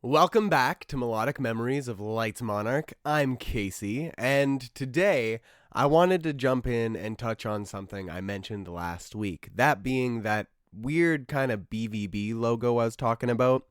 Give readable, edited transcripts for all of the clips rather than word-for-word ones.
Welcome back to Melodic Memories of Lights Monarch. I'm Casey, and today I wanted to jump in and touch on something I mentioned last week. That being that weird kind of BVB logo I was talking about.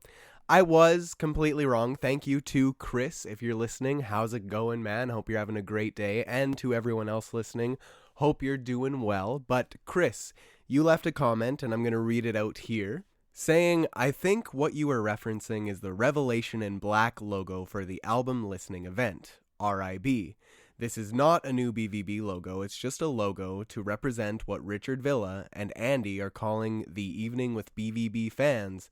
I was completely wrong. Thank you to Chris, if you're listening. How's it going, man? Hope you're having a great day. And to everyone else listening, hope you're doing well. But Chris, you left a comment, and I'm going to read it out here, saying, I think what you are referencing is the Revelation in Black logo for the album listening event, RIB. This is not a new BVB logo, it's just a logo to represent what Richard Villa and Andy are calling the Evening with BVB fans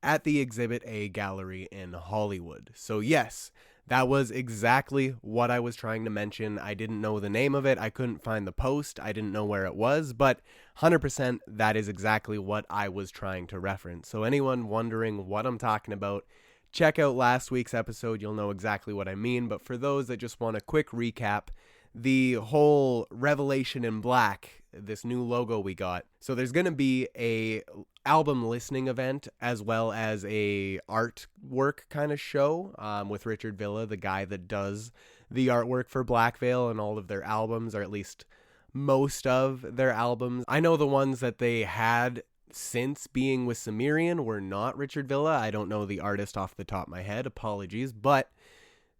at the Exhibit A gallery in Hollywood. So yes, that was exactly what I was trying to mention. I didn't know the name of it. I couldn't find the post. I didn't know where it was, but 100% that is exactly what I was trying to reference. So anyone wondering what I'm talking about, check out last week's episode. You'll know exactly what I mean. But for those that just want a quick recap, the whole Revelation in Black, this new logo we got. So there's going to be a album listening event as well as a artwork kind of show with Richard Villa, the guy that does the artwork for Black Veil and all of their albums, or at least most of their albums. I know the ones that they had since being with Sumerian were not Richard Villa. I don't know the artist off the top of my head. Apologies. But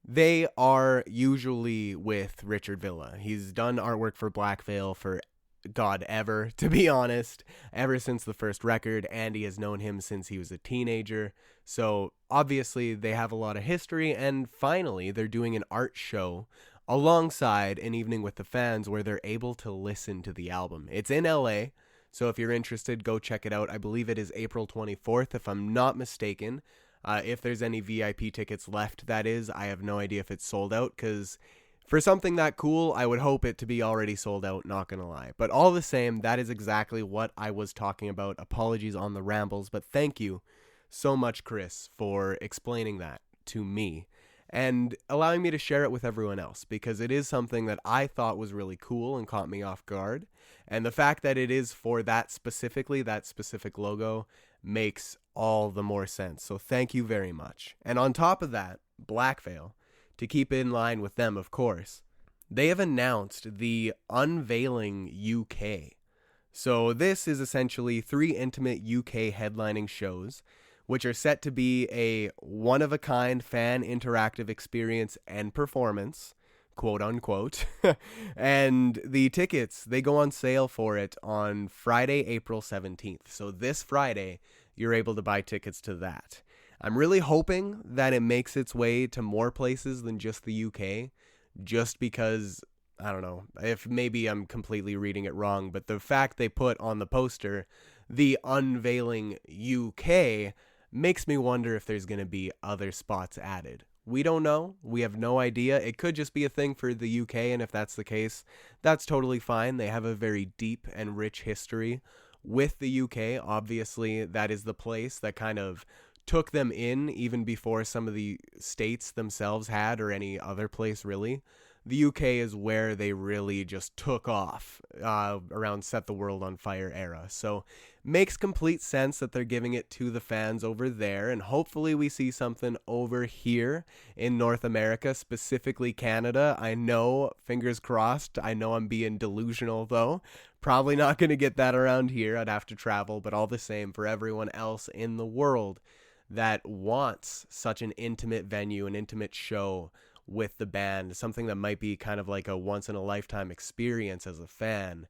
they are usually with Richard Villa. He's done artwork for Black Veil for God ever, to be honest, ever since the first record. Andy has known him since he was a teenager. So obviously they have a lot of history, and finally they're doing an art show alongside an evening with the fans where they're able to listen to the album. It's in LA, so if you're interested, go check it out. I believe it is April 24th, if I'm not mistaken. If there's any VIP tickets left, that is. I have no idea if it's sold out, because for something that cool, I would hope it to be already sold out, not gonna lie. But all the same, that is exactly what I was talking about. Apologies on the rambles, but thank you so much, Chris, for explaining that to me and allowing me to share it with everyone else, because it is something that I thought was really cool and caught me off guard. And the fact that it is for that specifically, that specific logo, makes all the more sense. So thank you very much. And on top of that, Black Veil, to keep in line with them, of course, they have announced the Unveiling UK. So this is essentially 3 intimate UK headlining shows, which are set to be a one-of-a-kind fan interactive experience and performance, quote unquote. And the tickets, they go on sale for it on Friday, April 17th. So this Friday, you're able to buy tickets to that. I'm really hoping that it makes its way to more places than just the UK, just because, I don't know, if maybe I'm completely reading it wrong, but the fact they put on the poster, the Unveiling UK, makes me wonder if there's going to be other spots added. We don't know. We have no idea. It could just be a thing for the UK, and if that's the case, that's totally fine. They have a very deep and rich history with the UK. Obviously, that is the place that kind of took them in even before some of the states themselves had, or any other place really. The UK is where they really just took off around Set the World on Fire era. So makes complete sense that they're giving it to the fans over there, and hopefully we see something over here in North America, specifically Canada. I know, fingers crossed, I know I'm being delusional though. Probably not going to get that around here. I'd have to travel, but all the same, for everyone else in the world that wants such an intimate venue, an intimate show with the band, something that might be kind of like a once-in-a-lifetime experience as a fan,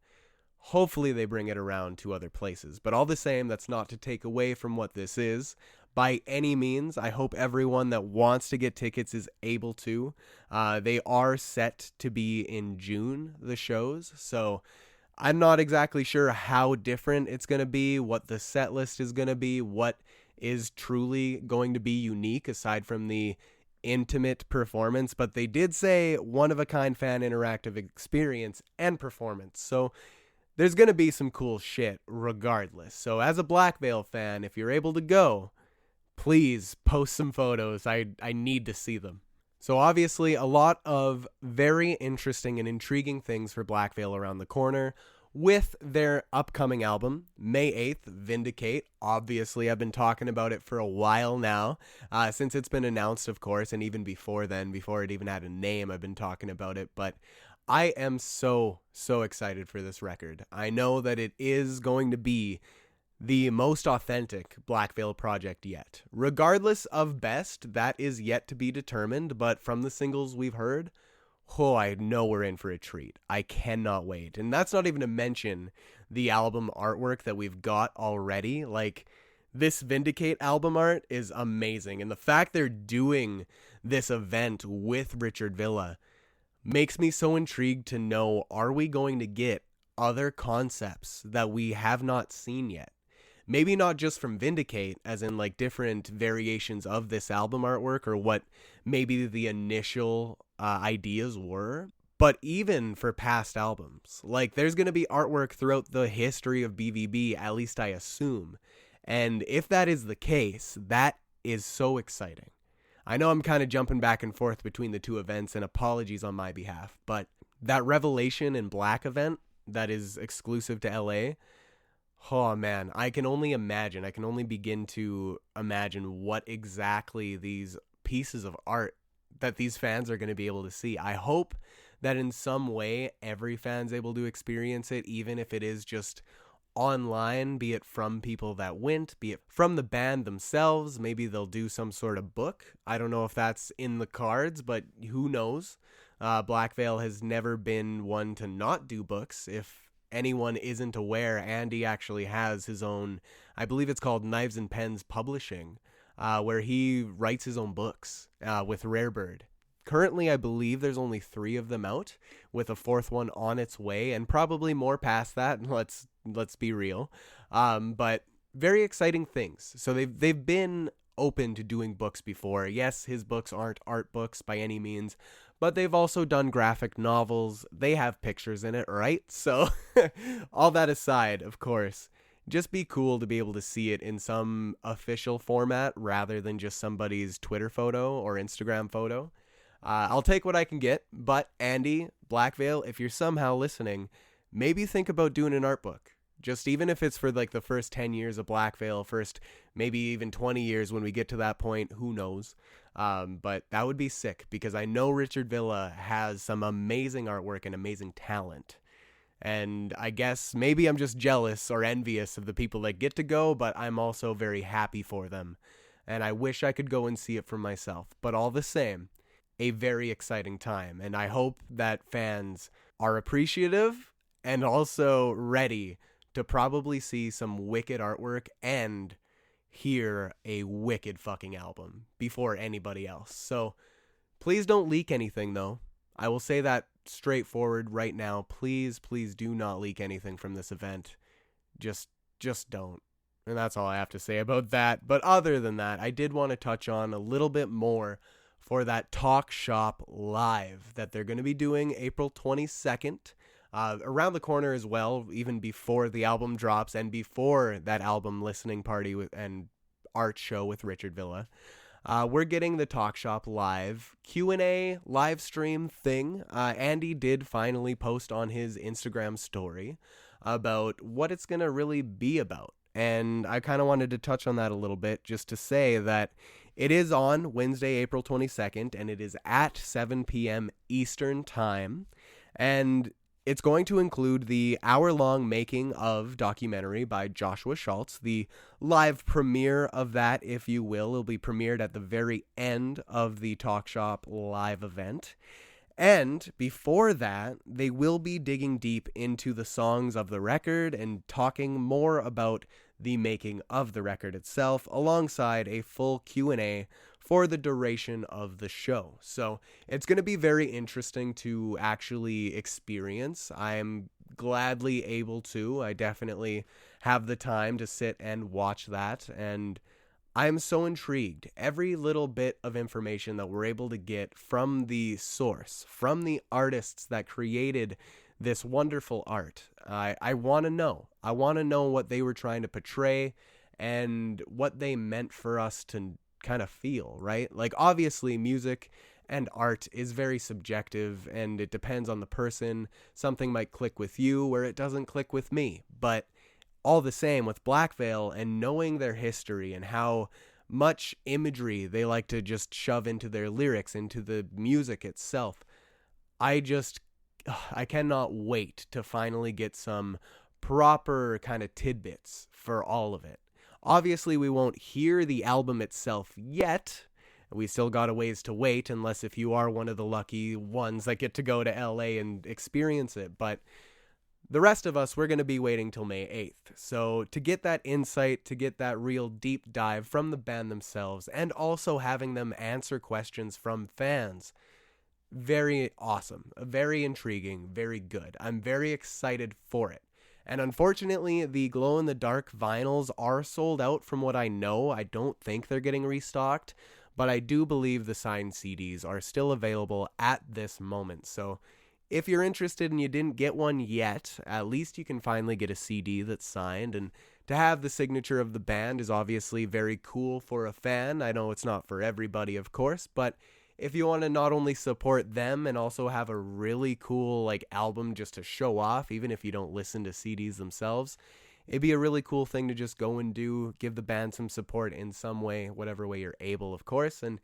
hopefully they bring it around to other places. But all the same, that's not to take away from what this is by any means. I hope everyone that wants to get tickets is able to. They are set to be in June, the shows, so I'm not exactly sure how different it's going to be, what the set list is going to be, what is truly going to be unique aside from the intimate performance, but they did say one-of-a-kind fan interactive experience and performance, so there's going to be some cool shit regardless. So as a Black Veil fan, if you're able to go, please post some photos. I need to see them. So obviously a lot of very interesting and intriguing things for Black Veil around the corner. with their upcoming album, May 8th, Vindicate. Obviously, I've been talking about it for a while now, since it's been announced, of course, and even before then, before it even had a name, I've been talking about it, but I am so excited for this record. I know that it is going to be the most authentic Black Veil project yet. Regardless of best, that is yet to be determined, but from the singles we've heard, I know we're in for a treat. I cannot wait. And that's not even to mention the album artwork that we've got already. Like, this Vindicate album art is amazing. And the fact they're doing this event with Richard Villa makes me so intrigued to know, are we going to get other concepts that we have not seen yet? Maybe not just from Vindicate, as in like different variations of this album artwork or what maybe the initial ideas were, but even for past albums. Like, there's going to be artwork throughout the history of BVB, at least I assume. And if that is the case, that is so exciting. I know I'm kind of jumping back and forth between the two events, and apologies on my behalf, but that Revelation in Black event that is exclusive to LA, oh man, I can only imagine. I can only begin to imagine what exactly these pieces of art that these fans are going to be able to see. I hope that in some way every fan's able to experience it, even if it is just online, be it from people that went, be it from the band themselves. Maybe they'll do some sort of book. I don't know if that's in the cards, but who knows? Black Veil has never been one to not do books. If anyone isn't aware, Andy actually has his own, I believe it's called Knives and Pens Publishing, where he writes his own books with Rarebird. Currently, I believe there's only 3 of them out, with a 4th one on its way, and probably more past that. Let's be real. But very exciting things. So they've been open to doing books before. Yes, his books aren't art books by any means, but they've also done graphic novels. They have pictures in it, right? So all that aside, of course, just be cool to be able to see it in some official format rather than just somebody's Twitter photo or Instagram photo. I'll take what I can get, but Andy, Black Veil, if you're somehow listening, maybe think about doing an art book. Just even if it's for like the first 10 years of Black Veil, first maybe even 20 years when we get to that point, who knows? But that would be sick, because I know Richard Villa has some amazing artwork and amazing talent. And I guess maybe I'm just jealous or envious of the people that get to go, but I'm also very happy for them. And I wish I could go and see it for myself. But all the same, a very exciting time. And I hope that fans are appreciative and also ready to probably see some wicked artwork and hear a wicked fucking album before anybody else. So please don't leak anything, though. I will say that straightforward right now. Please do not leak anything from this event. Just don't. And that's all I have to say about that. But other than that, I did want to touch on a little bit more for that TalkShopLive that they're going to be doing April 22nd. Around the corner as well, even before the album drops and before that album listening party and art show with Richard Villa. We're getting the TalkShopLive Q&A live stream thing. Andy did finally post on his Instagram story about what it's going to really be about. And I kind of wanted to touch on that a little bit just to say that it is on Wednesday, April 22nd, and it is at 7 p.m. Eastern Time. And it's going to include the hour-long making of documentary by Joshua Schultz, the live premiere of that, if you will. It'll be premiered at the very end of the TalkShopLive event. And before that, they will be digging deep into the songs of the record and talking more about the making of the record itself, alongside a full Q&A for the duration of the show. So it's going to be very interesting to actually experience. I'm gladly able to. I definitely have the time to sit and watch that, and I'm so intrigued. Every little bit of information that we're able to get from the source, from the artists that created this wonderful art, I want to know. I want to know what they were trying to portray and what they meant for us to kind of feel, right? Like, obviously, music and art is very subjective and it depends on the person. Something might click with you where it doesn't click with me. But all the same, with Black Veil and knowing their history and how much imagery they like to just shove into their lyrics, into the music itself, I cannot wait to finally get some proper kind of tidbits for all of it. Obviously, we won't hear the album itself yet. We still got a ways to wait, unless if you are one of the lucky ones that get to go to LA and experience it. But the rest of us, we're going to be waiting till May 8th. So to get that insight, to get that real deep dive from the band themselves, and also having them answer questions from fans, very awesome, very intriguing, very good. I'm very excited for it. And unfortunately, the glow-in-the-dark vinyls are sold out from what I know. I don't think they're getting restocked, but I do believe the signed CDs are still available at this moment. So if you're interested and you didn't get one yet, at least you can finally get a CD that's signed. And to have the signature of the band is obviously very cool for a fan. I know it's not for everybody, of course, but if you want to not only support them and also have a really cool album just to show off, even if you don't listen to CDs themselves, it'd be a really cool thing to just go and do, give the band some support in some way, whatever way you're able, of course. And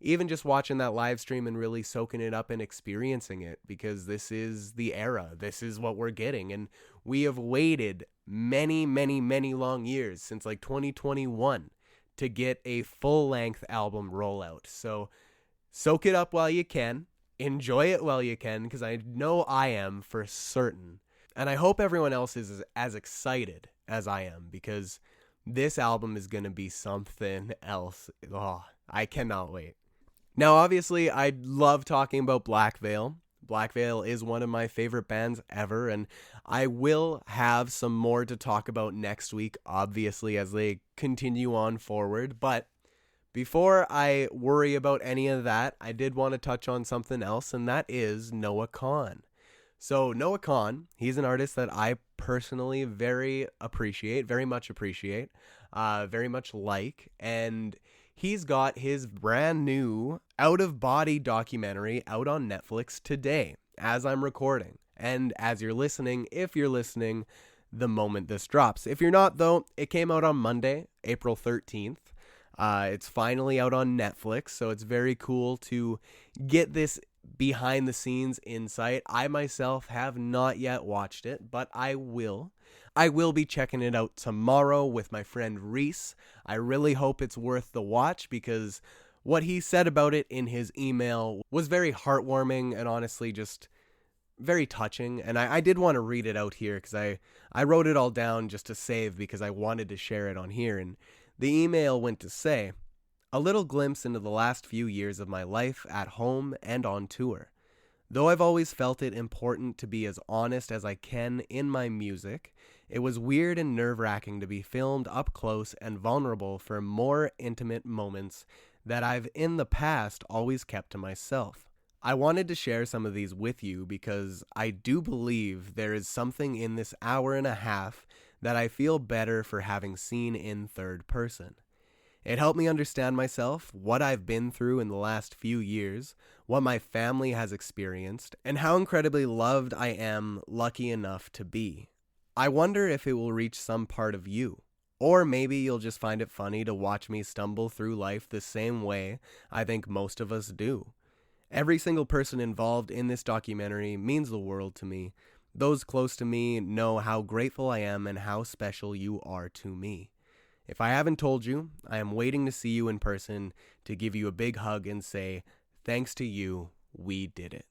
even just watching that live stream and really soaking it up and experiencing it, because this is the era. This is what we're getting. And we have waited many, many, many long years since 2021 to get a full-length album rollout. So soak it up while you can. Enjoy it while you can, because I know I am for certain. And I hope everyone else is as excited as I am, because this album is going to be something else. Oh, I cannot wait. Now, obviously, I love talking about Black Veil. Black Veil is one of my favorite bands ever, and I will have some more to talk about next week, obviously, as they continue on forward. But before I worry about any of that, I did want to touch on something else, and that is Noah Kahan. So Noah Kahan, he's an artist that I personally very much appreciate, very much like, and he's got his brand new out-of-body documentary out on Netflix today, as I'm recording, and as you're listening, if you're listening, the moment this drops. If you're not, though, it came out on Monday, April 13th. It's finally out on Netflix, so it's very cool to get this behind the scenes insight. I myself have not yet watched it, but I will. I will be checking it out tomorrow with my friend Reese. I really hope it's worth the watch, because what he said about it in his email was very heartwarming and honestly just very touching. And I did want to read it out here, because I wrote it all down just to save, because I wanted to share it on here. And the email went to say, "A little glimpse into the last few years of my life at home and on tour. Though I've always felt it important to be as honest as I can in my music, it was weird and nerve-wracking to be filmed up close and vulnerable for more intimate moments that I've in the past always kept to myself. I wanted to share some of these with you because I do believe there is something in this hour and a half that I feel better for having seen in third person. It helped me understand myself, what I've been through in the last few years, what my family has experienced, and how incredibly loved I am lucky enough to be. I wonder if it will reach some part of you, or maybe you'll just find it funny to watch me stumble through life the same way I think most of us do. Every single person involved in this documentary means the world to me. Those close to me know how grateful I am and how special you are to me. If I haven't told you, I am waiting to see you in person to give you a big hug and say, thanks to you, we did it."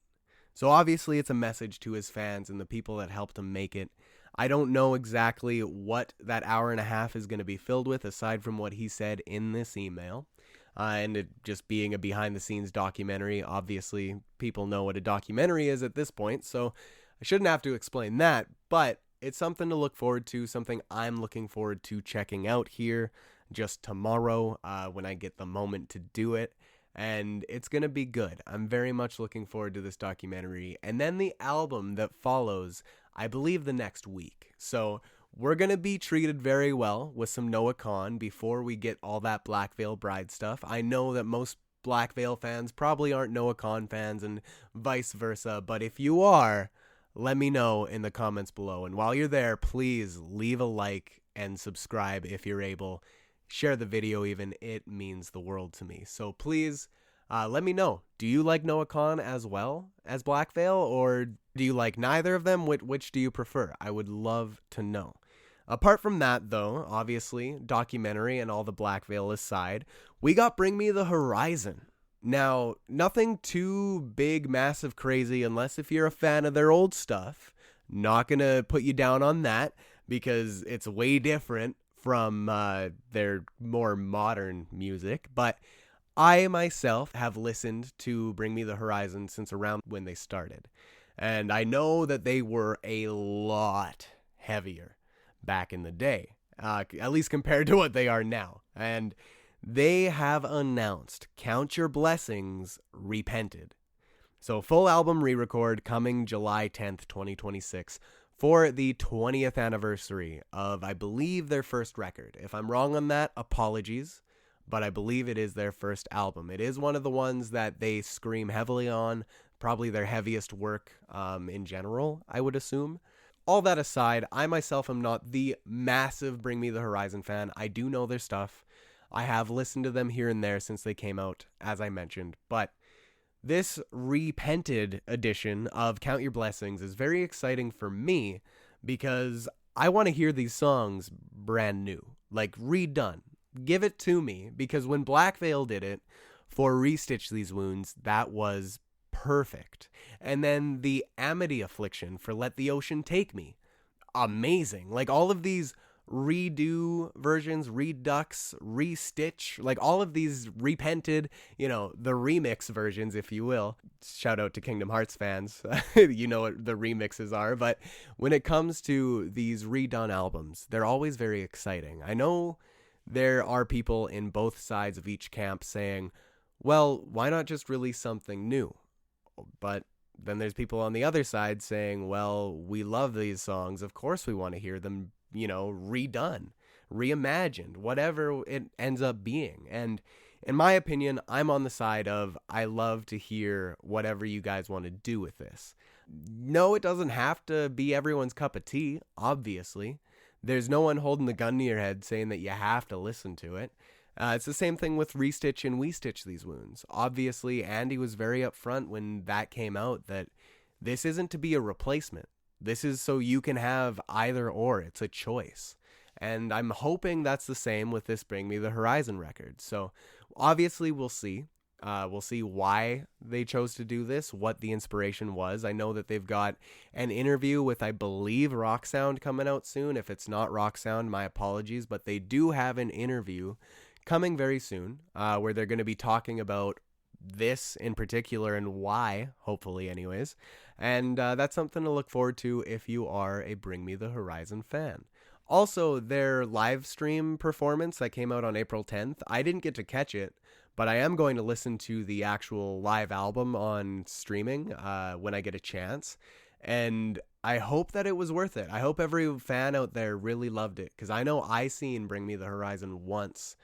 So obviously it's a message to his fans and the people that helped him make it. I don't know exactly what that hour and a half is going to be filled with, aside from what he said in this email. And it just being a behind-the-scenes documentary, obviously people know what a documentary is at this point, so I shouldn't have to explain that, but it's something to look forward to, something I'm looking forward to checking out here just tomorrow when I get the moment to do it, and it's going to be good. I'm very much looking forward to this documentary, and then the album that follows, I believe, the next week. So we're going to be treated very well with some Noah Kahan before we get all that Black Veil Bride stuff. I know that most Black Veil fans probably aren't Noah Kahan fans and vice versa. But if you are, let me know in the comments below. And while you're there, please leave a like and subscribe if you're able. Share the video even. It means the world to me. So please let me know. Do you like Noah Kahan as well as Black Veil, or do you like neither of them? Which do you prefer? I would love to know. Apart from that, though, obviously, documentary and all the Black Veil aside, we got Bring Me the Horizon. Now, nothing too big, massive, crazy, unless if you're a fan of their old stuff. Not gonna put you down on that, because it's way different from their more modern music. But I myself have listened to Bring Me the Horizon since around when they started. And I know that they were a lot heavier back in the day, at least compared to what they are now. And they have announced Count Your Blessings Repented. So full album re-record coming July 10th, 2026 for the 20th anniversary of, I believe, their first record. If I'm wrong on that, apologies, but I believe it is their first album. It is one of the ones that they scream heavily on, probably their heaviest work in general, I would assume. All that aside, I myself am not the massive Bring Me the Horizon fan. I do know their stuff. I have listened to them here and there since they came out, as I mentioned. But this repented edition of Count Your Blessings is very exciting for me because I want to hear these songs brand new, like redone. Give it to me, because when Black Veil did it for Restitch These Wounds, that was perfect. And then the Amity Affliction for Let the Ocean Take Me, amazing. Like all of these redo versions, redux, restitch, like all of these repented, the remix versions, if you will. Shout out to Kingdom Hearts fans. You know what the remixes are. But when it comes to these redone albums, they're always very exciting. I know there are people in both sides of each camp saying, well, why not just release something new? But then there's people on the other side saying, well, we love these songs. Of course we want to hear them, redone, reimagined, whatever it ends up being. And in my opinion, I'm on the side of I love to hear whatever you guys want to do with this. No, it doesn't have to be everyone's cup of tea, obviously. There's no one holding the gun to your head saying that you have to listen to it. It's the same thing with Restitch and We Stitch These Wounds. Obviously, Andy was very upfront when that came out that this isn't to be a replacement. This is so you can have either or. It's a choice. And I'm hoping that's the same with this Bring Me the Horizon record. So obviously we'll see. We'll see why they chose to do this, what the inspiration was. I know that they've got an interview with, I believe, Rock Sound coming out soon. If it's not Rock Sound, my apologies. But they do have an interview coming very soon where they're going to be talking about this in particular and why, hopefully anyways. And that's something to look forward to if you are a Bring Me the Horizon fan. Also, their live stream performance that came out on April 10th, I didn't get to catch it, but I am going to listen to the actual live album on streaming when I get a chance. And I hope that it was worth it. I hope every fan out there really loved it, because I know I seen Bring Me the Horizon once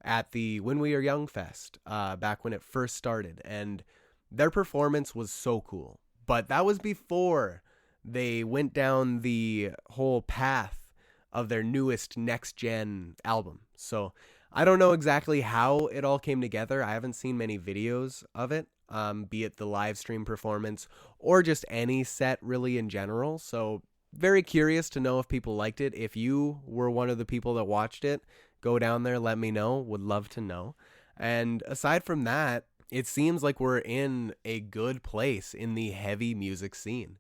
at the When We Are Young Fest back when it first started, and their performance was so cool. But that was before they went down the whole path of their newest next-gen album. So I don't know exactly how it all came together. I haven't seen many videos of it, be it the live stream performance or just any set really in general. So very curious to know if people liked it. If you were one of the people that watched it, go down there, let me know. Would love to know. And aside from that, it seems like we're in a good place in the heavy music scene.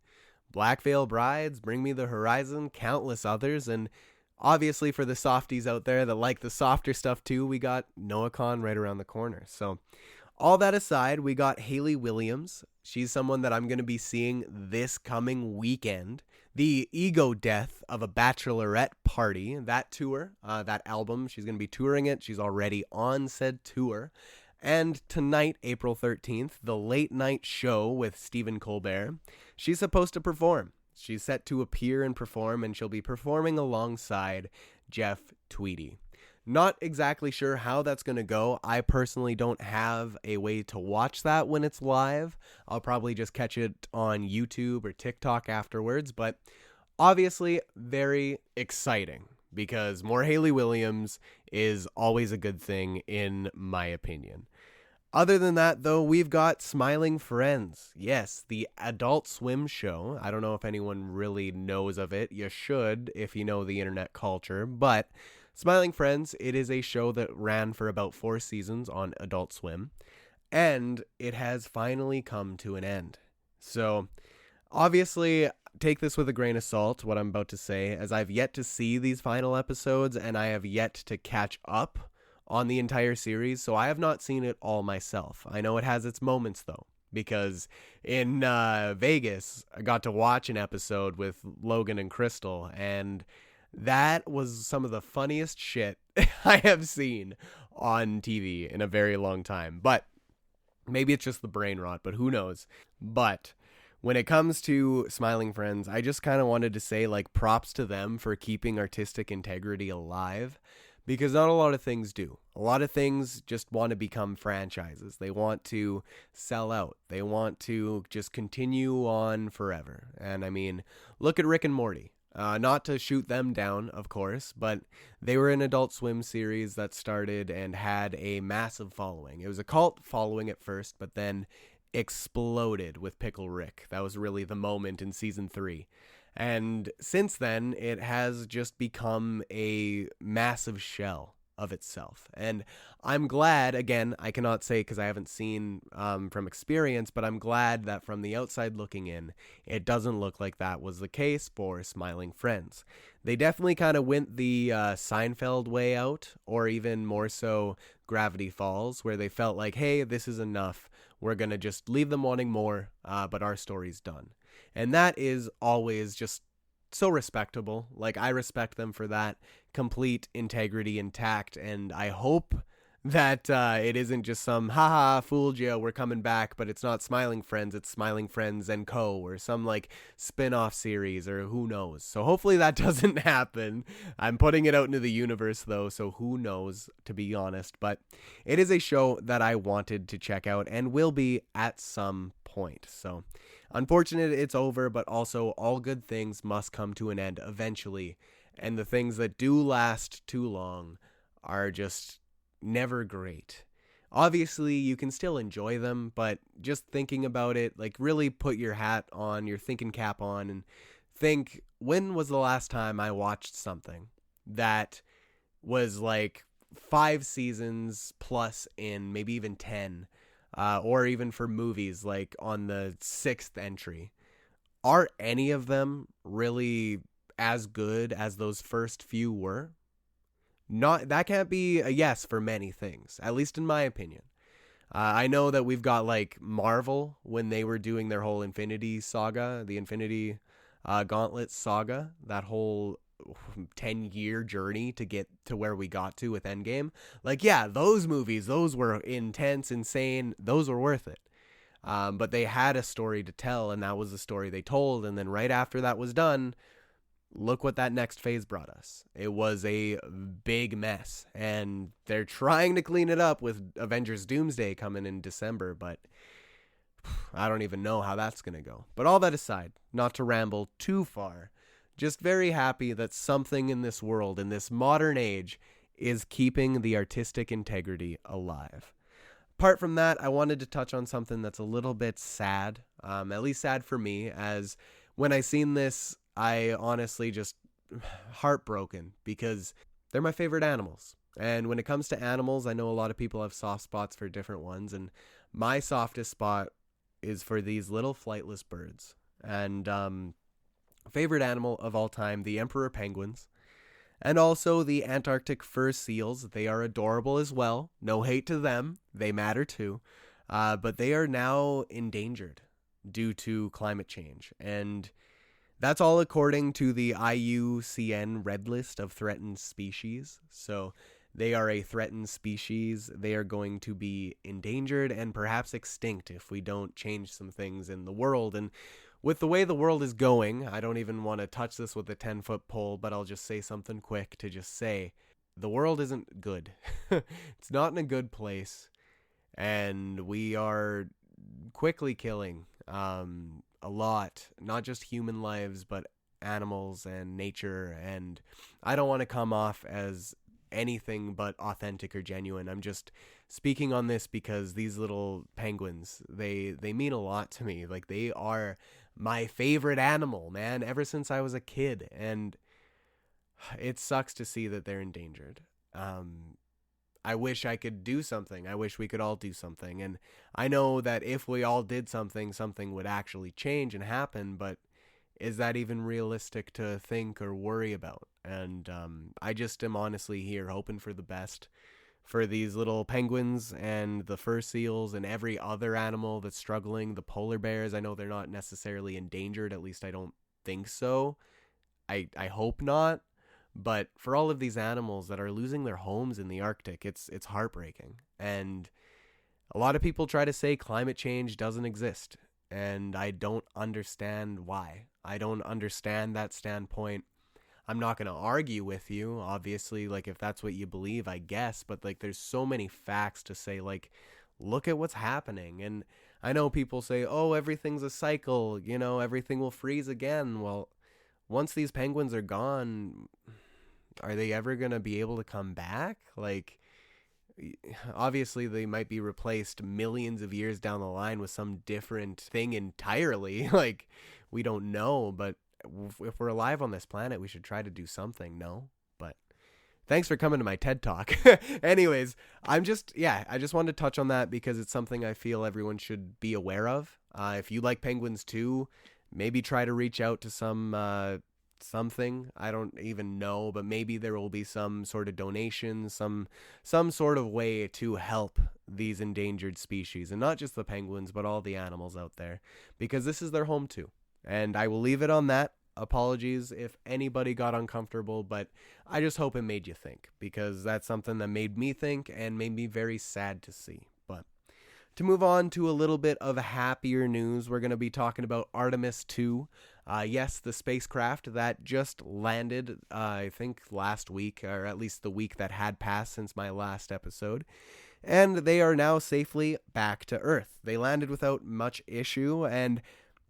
Black Veil Brides, Bring Me the Horizon, countless others, and obviously for the softies out there that like the softer stuff too, we got Noah Kahan right around the corner. So all that aside, we got Hayley Williams. She's someone that I'm going to be seeing this coming weekend. The Ego Death of a Bachelorette Party, that tour, that album, she's going to be touring it. She's already on said tour. And tonight, April 13th, the late night show with Stephen Colbert, she's supposed to perform. She's set to appear and perform, and she'll be performing alongside Jeff Tweedy. Not exactly sure how that's going to go. I personally don't have a way to watch that when it's live. I'll probably just catch it on YouTube or TikTok afterwards, but obviously very exciting because more Hayley Williams is always a good thing in my opinion. Other than that, though, we've got Smiling Friends. Yes, the Adult Swim show. I don't know if anyone really knows of it. You should if you know the internet culture. But Smiling Friends, it is a show that ran for about 4 seasons on Adult Swim. And it has finally come to an end. So, obviously, take this with a grain of salt, what I'm about to say, as I've yet to see these final episodes and I have yet to catch up on the entire series, so I have not seen it all myself. I know it has its moments, though, because in Vegas, I got to watch an episode with Logan and Crystal, and that was some of the funniest shit I have seen on TV in a very long time. But maybe it's just the brain rot, but who knows? But when it comes to Smiling Friends, I just kind of wanted to say, like, props to them for keeping artistic integrity alive. Because not a lot of things do. A lot of things just want to become franchises. They want to sell out. They want to just continue on forever. And I mean, look at Rick and Morty. Not to shoot them down, of course, but they were an Adult Swim series that started and had a massive following. It was a cult following at first, but then exploded with Pickle Rick. That was really the moment in season 3. And since then, it has just become a massive shell of itself. And I'm glad, again, I cannot say because I haven't seen from experience, but I'm glad that from the outside looking in, it doesn't look like that was the case for Smiling Friends. They definitely kind of went the Seinfeld way out, or even more so Gravity Falls, where they felt like, hey, this is enough. We're going to just leave them wanting more, but our story's done. And that is always just so respectable. Like, I respect them for that complete integrity intact. And I hope that it isn't just some, haha, fooled you, we're coming back, but it's not Smiling Friends, it's Smiling Friends and Co. or some, like, spin-off series, or who knows. So hopefully that doesn't happen. I'm putting it out into the universe, though, so who knows, to be honest. But it is a show that I wanted to check out and will be at some point. So unfortunate it's over, but also all good things must come to an end eventually. And the things that do last too long are just never great. Obviously, you can still enjoy them, but just thinking about it, like, really put your hat on, your thinking cap on, and think, when was the last time I watched something that was like 5 seasons plus in, maybe even 10, or even for movies, like on the 6th entry? Are any of them really as good as those first few were? Not, that can't be a yes for many things, at least in my opinion. I know that we've got, like, Marvel when they were doing their whole Infinity Saga, the Infinity Gauntlet Saga, that whole 10-year journey to get to where we got to with Endgame. Like, yeah, those movies, those were intense, insane, those were worth it. But they had a story to tell, and that was the story they told, and then right after that was done, look what that next phase brought us. It was a big mess, and they're trying to clean it up with Avengers Doomsday coming in December, but I don't even know how that's going to go. But all that aside, not to ramble too far, just very happy that something in this world, in this modern age, is keeping the artistic integrity alive. Apart from that, I wanted to touch on something that's a little bit sad, at least sad for me, as when I seen this, I honestly just heartbroken because they're my favorite animals. And when it comes to animals, I know a lot of people have soft spots for different ones. And my softest spot is for these little flightless birds. And favorite animal of all time, the emperor penguins. And also the Antarctic fur seals. They are adorable as well. No hate to them. They matter too. But they are now endangered due to climate change. And that's all according to the IUCN Red List of Threatened Species. So they are a threatened species. They are going to be endangered and perhaps extinct if we don't change some things in the world. And with the way the world is going, I don't even want to touch this with a 10-foot pole, but I'll just say something quick to just say, the world isn't good. It's not in a good place, and we are quickly killing a lot, not just human lives, but animals and nature. And I don't want to come off as anything but authentic or genuine. I'm just speaking on this because these little penguins, they mean a lot to me. Like, they are my favorite animal, man, ever since I was a kid. And it sucks to see that they're endangered. I wish I could do something. I wish we could all do something. And I know that if we all did something, something would actually change and happen. But is that even realistic to think or worry about? And I just am honestly here hoping for the best for these little penguins and the fur seals and every other animal that's struggling. The polar bears, I know they're not necessarily endangered. At least I don't think so. I hope not. But for all of these animals that are losing their homes in the Arctic, it's heartbreaking. And a lot of people try to say climate change doesn't exist. And I don't understand why. I don't understand that standpoint. I'm not going to argue with you, obviously, like, if that's what you believe, I guess. But, like, there's so many facts to say, like, look at what's happening. And I know people say, oh, everything's a cycle, you know, everything will freeze again. Well, once these penguins are gone, are they ever going to be able to come back? Like, obviously they might be replaced millions of years down the line with some different thing entirely. Like, we don't know, but if we're alive on this planet, we should try to do something, no? But thanks for coming to my TED Talk. Anyways, I just wanted to touch on that because it's something I feel everyone should be aware of. If you like penguins too, maybe try to reach out to something. I don't even know, but maybe there will be some sort of donation, some sort of way to help these endangered species, and not just the penguins, but all the animals out there, because this is their home too. And I will leave it on that. Apologies if anybody got uncomfortable, but I just hope it made you think, because that's something that made me think and made me very sad to see. But to move on to a little bit of happier news, we're going to be talking about Artemis 2. Yes, the spacecraft that just landed, I think last week, or at least the week that had passed since my last episode. And they are now safely back to Earth. They landed without much issue, and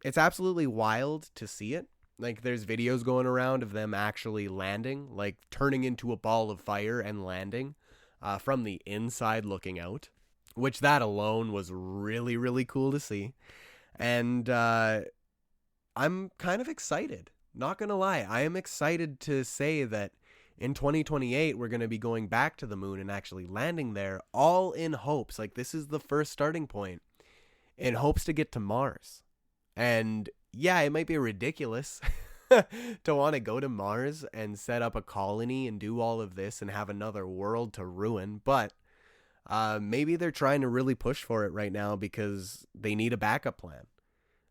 it's absolutely wild to see it. Like, there's videos going around of them actually landing, like turning into a ball of fire and landing from the inside looking out, which that alone was really, really cool to see. And I'm kind of excited. Not going to lie. I am excited to say that in 2028, we're going to be going back to the moon and actually landing there, all in hopes. Like, this is the first starting point in hopes to get to Mars. And yeah, it might be ridiculous to want to go to Mars and set up a colony and do all of this and have another world to ruin. But maybe they're trying to really push for it right now because they need a backup plan.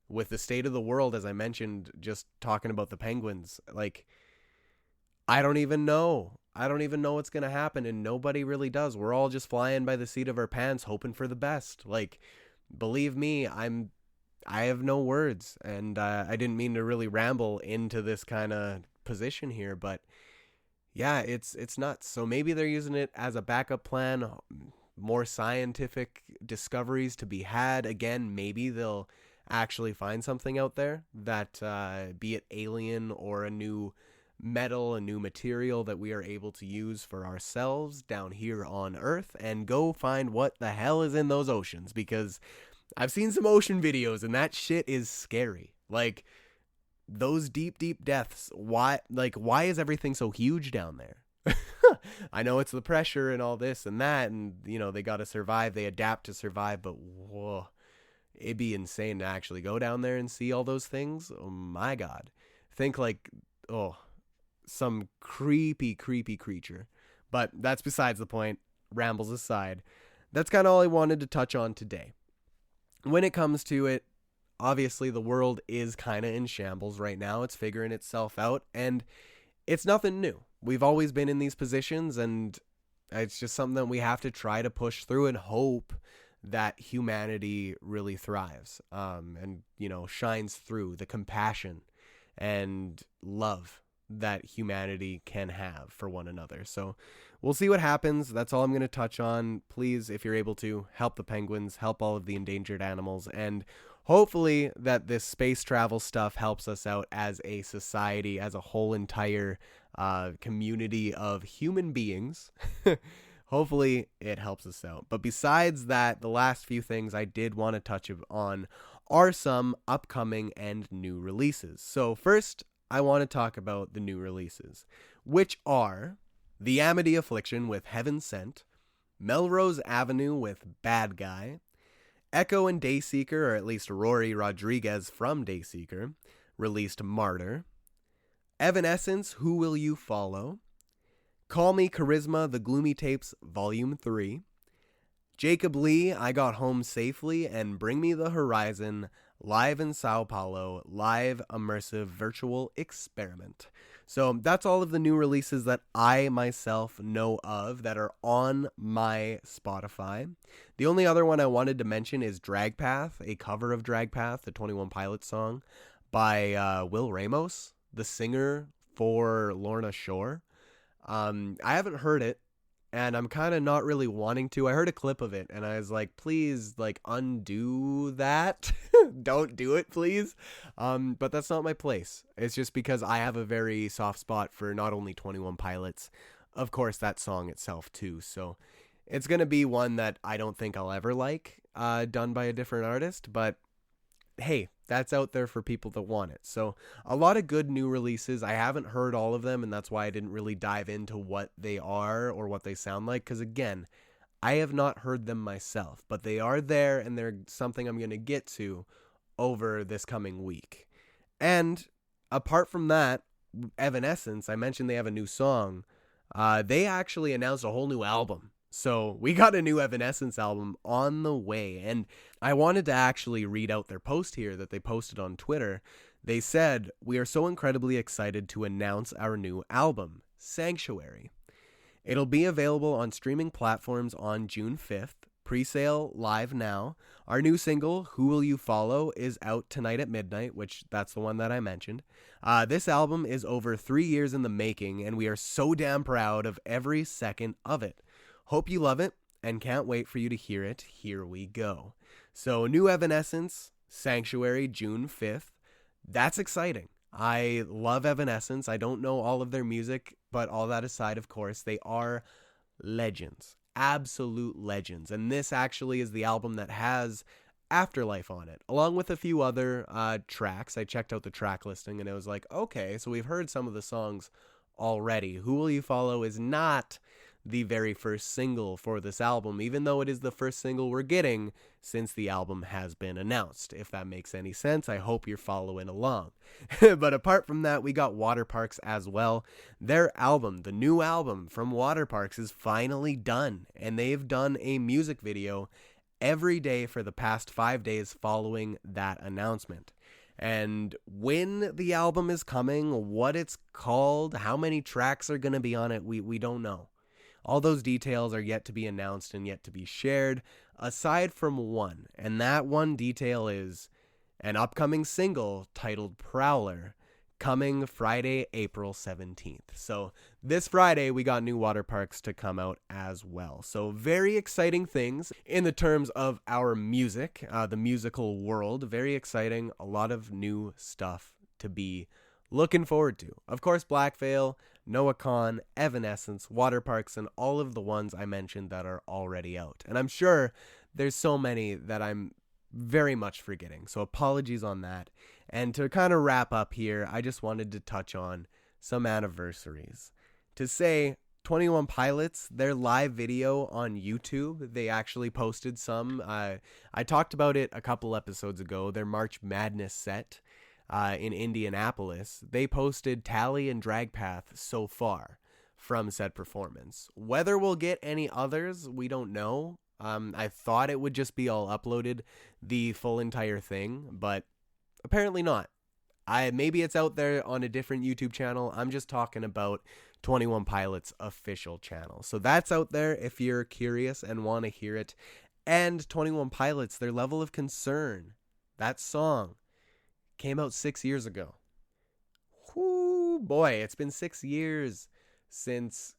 With the state of the world, as I mentioned, just talking about the penguins, like, I don't even know. I don't even know what's going to happen, and nobody really does. We're all just flying by the seat of our pants, hoping for the best. Like, believe me, I have no words, and I didn't mean to really ramble into this kind of position here, but yeah, it's nuts. So maybe they're using it as a backup plan, more scientific discoveries to be had. Again, maybe they'll actually find something out there that, be it alien or a new metal, a new material that we are able to use for ourselves down here on Earth, and go find what the hell is in those oceans, because I've seen some ocean videos and that shit is scary. Like, those deep, deep depths, why is everything so huge down there? I know it's the pressure and all this and that, and, you know, they got to survive, they adapt to survive, but whoa, it'd be insane to actually go down there and see all those things. Oh my God. Think like, some creepy, creepy creature. But that's besides the point. Rambles aside. That's kind of all I wanted to touch on today. When it comes to it, obviously the world is kind of in shambles right now. It's figuring itself out, and it's nothing new. We've always been in these positions, and it's just something that we have to try to push through and hope that humanity really thrives, and, you know, shines through the compassion and love that humanity can have for one another. So we'll see what happens. That's all I'm going to touch on. Please, if you're able to, help the penguins, help all of the endangered animals, and hopefully that this space travel stuff helps us out as a society, as a whole entire community of human beings. Hopefully it helps us out. But besides that, the last few things I did want to touch on are some upcoming and new releases. So first, I want to talk about the new releases, which are The Amity Affliction with Heaven Sent, Melrose Avenue with Bad Guy, Echo and Dayseeker, or at least Rory Rodriguez from Dayseeker, released Martyr, Evanescence, Who Will You Follow, Call Me Charisma, The Gloomy Tapes, Volume 3, Jacob Lee, I Got Home Safely, and Bring Me the Horizon, live in Sao Paulo, live immersive virtual experiment. So that's all of the new releases that I myself know of that are on my Spotify. The only other one I wanted to mention is Drag Path, a cover of Drag Path, the 21 Pilots song, by Will Ramos, the singer for Lorna Shore. I haven't heard it, and I'm kind of not really wanting to. I heard a clip of it, and I was like, please, like, undo that. Don't do it, please. But that's not my place. It's just because I have a very soft spot for not only 21 Pilots, of course, that song itself, too. So it's going to be one that I don't think I'll ever like, done by a different artist, but hey, that's out there for people that want it. So a lot of good new releases. I haven't heard all of them, and that's why I didn't really dive into what they are or what they sound like, because again, I have not heard them myself, but they are there, and they're something I'm going to get to over this coming week. And apart from that, Evanescence, I mentioned they have a new song. They actually announced a whole new album. So we got a new Evanescence album on the way, and I wanted to actually read out their post here that they posted on Twitter. They said, "We are so incredibly excited to announce our new album, Sanctuary. It'll be available on streaming platforms on June 5th, pre-sale live now. Our new single, Who Will You Follow, is out tonight at midnight," which that's the one that I mentioned. This album is over 3 years in the making, and we are so damn proud of every second of it. Hope you love it, and can't wait for you to hear it. Here we go. So, new Evanescence, Sanctuary, June 5th. That's exciting. I love Evanescence. I don't know all of their music, but all that aside, of course, they are legends. Absolute legends. And this actually is the album that has Afterlife on it, along with a few other tracks. I checked out the track listing, and it was like, okay, so we've heard some of the songs already. Who Will You Follow is not the very first single for this album, even though it is the first single we're getting since the album has been announced. If that makes any sense, I hope you're following along. But apart from that, we got Waterparks as well. Their album, the new album from Waterparks, is finally done, and they've done a music video every day for the past 5 days following that announcement. And when the album is coming, what it's called, how many tracks are going to be on it, we don't know. All those details are yet to be announced and yet to be shared, aside from one. And that one detail is an upcoming single titled Prowler, coming Friday, April 17th. So this Friday, we got new Waterparks to come out as well. So very exciting things in the terms of our music, the musical world. Very exciting. A lot of new stuff to be looking forward to. Of course, Black Veil, Noah Kahan, Evanescence, Waterparks, and all of the ones I mentioned that are already out. And I'm sure there's so many that I'm very much forgetting, so apologies on that. And to kind of wrap up here, I just wanted to touch on some anniversaries. To say 21 Pilots, their live video on YouTube, they actually posted some. I talked about it a couple episodes ago, their March Madness set. In Indianapolis, they posted Tally and Drag Path so far from said performance. Whether we'll get any others, we don't know. I thought it would just be all uploaded, the full entire thing, but apparently not. Maybe it's out there on a different YouTube channel. I'm just talking about 21 Pilots' official channel. So that's out there if you're curious and want to hear it. And 21 Pilots, their Level of Concern, that song came out 6 years ago. Whoo boy, it's been 6 years since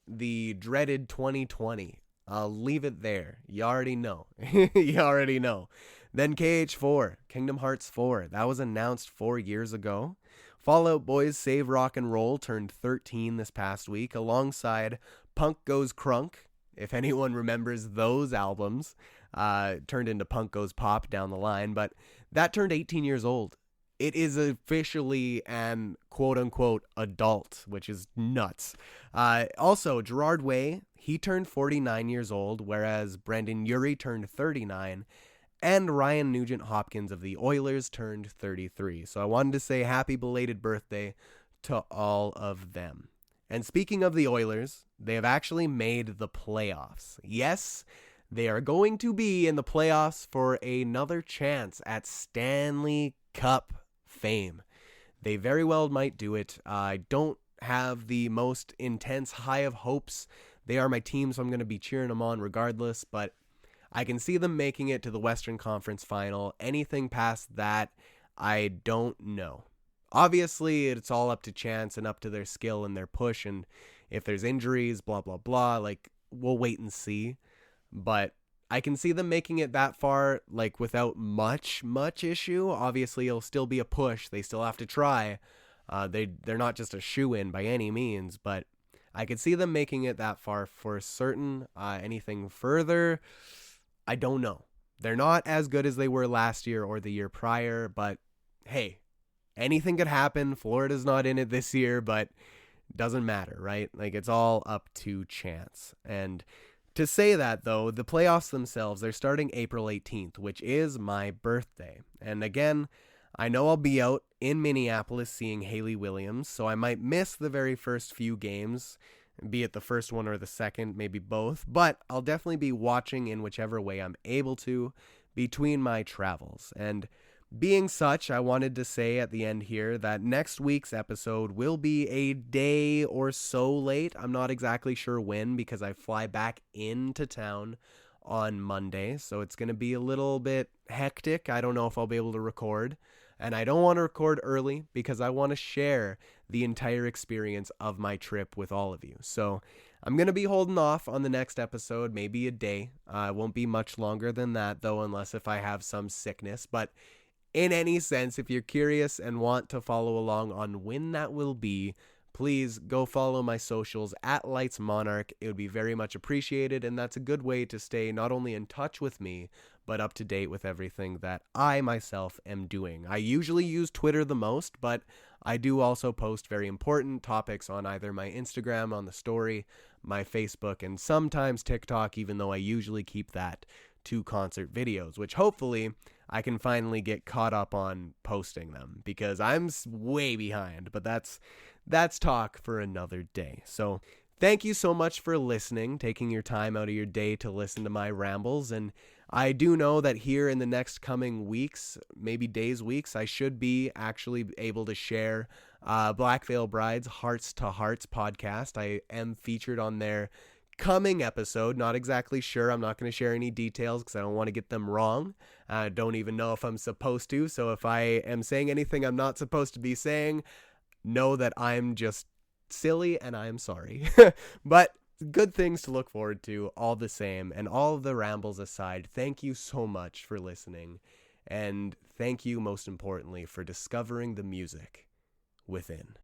the dreaded 2020. I'll leave it there. You already know. You already know. Then KH4, Kingdom Hearts 4. That was announced 4 years ago. Fall Out Boy's Save Rock and Roll turned 13 this past week, alongside Punk Goes Crunk. If anyone remembers those albums, turned into Punk Goes Pop down the line, but that turned 18 years old. It is officially an quote-unquote adult, which is nuts. Also, Gerard Way, he turned 49 years old, whereas Brendan Urie turned 39, and Ryan Nugent-Hopkins of the Oilers turned 33. So I wanted to say happy belated birthday to all of them. And speaking of the Oilers, they have actually made the playoffs. Yes, they are going to be in the playoffs for another chance at Stanley Cup fame. They very well might do it. I don't have the most intense high of hopes. They are my team, so I'm going to be cheering them on regardless, but I can see them making it to the Western Conference Final. Anything past that, I don't know. Obviously, it's all up to chance and up to their skill and their push, and if there's injuries, blah, blah, blah, like, we'll wait and see. But I can see them making it that far, like, without much issue. Obviously, it'll still be a push. They still have to try. They're not just a shoo-in by any means, but I could see them making it that far for certain. Anything further, I don't know. They're not as good as they were last year or the year prior, but hey, anything could happen. Florida's not in it this year, but doesn't matter, right? Like, it's all up to chance. And to say that, though, the playoffs themselves, they're starting April 18th, which is my birthday. And again, I know I'll be out in Minneapolis seeing Hayley Williams, so I might miss the very first few games, be it the first one or the second, maybe both, but I'll definitely be watching in whichever way I'm able to between my travels. And being such, I wanted to say at the end here that next week's episode will be a day or so late. I'm not exactly sure when, because I fly back into town on Monday, so it's going to be a little bit hectic. I don't know if I'll be able to record, and I don't want to record early because I want to share the entire experience of my trip with all of you. So I'm going to be holding off on the next episode, maybe a day. It won't be much longer than that, though, unless if I have some sickness. But in any sense, if you're curious and want to follow along on when that will be, please go follow my socials at Lights Monarch. It would be very much appreciated, and that's a good way to stay not only in touch with me, but up to date with everything that I myself am doing. I usually use Twitter the most, but I do also post very important topics on either my Instagram, on the story, my Facebook, and sometimes TikTok, even though I usually keep that to concert videos, which hopefully I can finally get caught up on posting them, because I'm way behind, but that's talk for another day. So thank you so much for listening, taking your time out of your day to listen to my rambles. And I do know that here in the next coming weeks, maybe days, weeks, I should be actually able to share Black Veil Bride's Hearts to Hearts podcast. I am featured on their coming episode. Not exactly sure. I'm not going to share any details because I don't want to get them wrong. I don't even know if I'm supposed to. So if I am saying anything I'm not supposed to be saying, know that I'm just silly and I'm sorry. But good things to look forward to all the same. And all of the rambles aside, thank you so much for listening. And thank you most importantly for discovering the music within.